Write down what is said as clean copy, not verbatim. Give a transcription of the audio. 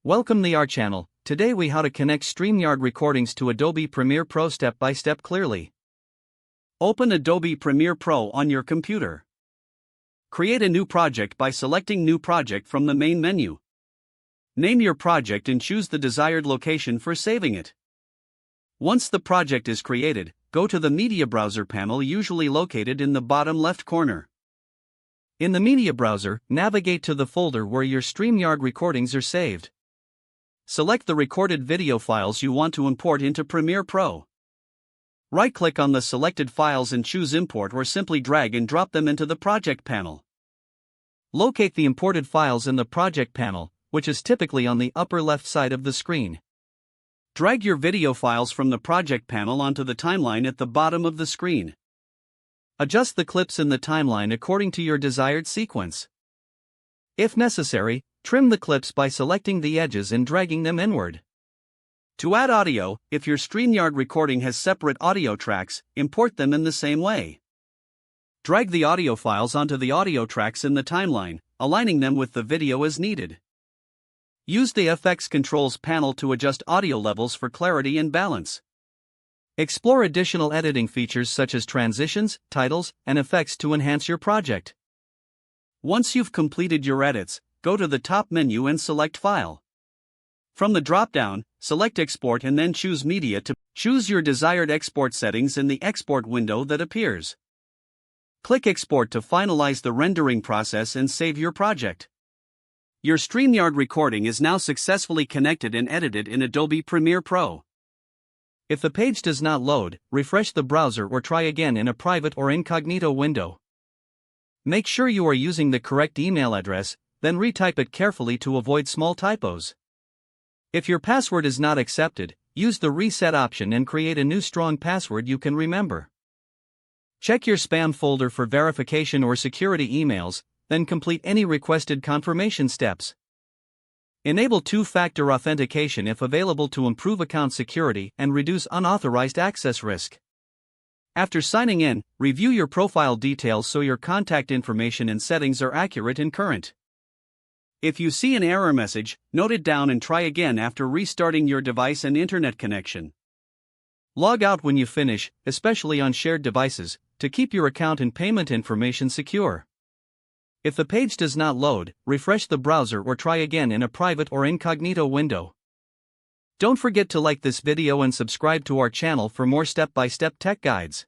Welcome to our channel. Today we how to connect StreamYard recordings to Adobe Premiere Pro step by step clearly. Open Adobe Premiere Pro on your computer. Create a new project by selecting New Project from the main menu. Name your project and choose the desired location for saving it. Once the project is created, go to the Media Browser panel usually located in the bottom left corner. In the Media Browser, navigate to the folder where your StreamYard recordings are saved. Select the recorded video files you want to import into Premiere Pro. Right-click on the selected files and choose Import, or simply drag and drop them into the Project panel. Locate the imported files in the Project panel, which is typically on the upper left side of the screen. Drag your video files from the Project panel onto the timeline at the bottom of the screen. Adjust the clips in the timeline according to your desired sequence. If necessary, trim the clips by selecting the edges and dragging them inward. To add audio, if your StreamYard recording has separate audio tracks, import them in the same way. Drag the audio files onto the audio tracks in the timeline, aligning them with the video as needed. Use the FX Controls panel to adjust audio levels for clarity and balance. Explore additional editing features such as transitions, titles, and effects to enhance your project. Once you've completed your edits, go to the top menu and select File. From the drop-down, select Export and then choose Media to choose your desired export settings in the export window that appears. Click Export to finalize the rendering process and save your project. Your StreamYard recording is now successfully connected and edited in Adobe Premiere Pro. If the page does not load, refresh the browser or try again in a private or incognito window. Make sure you are using the correct email address, then retype it carefully to avoid small typos. If your password is not accepted, use the reset option and create a new strong password you can remember. Check your spam folder for verification or security emails, then complete any requested confirmation steps. Enable two-factor authentication if available to improve account security and reduce unauthorized access risk. After signing in, review your profile details so your contact information and settings are accurate and current. If you see an error message, note it down and try again after restarting your device and internet connection. Log out when you finish, especially on shared devices, to keep your account and payment information secure. If the page does not load, refresh the browser or try again in a private or incognito window. Don't forget to like this video and subscribe to our channel for more step-by-step tech guides.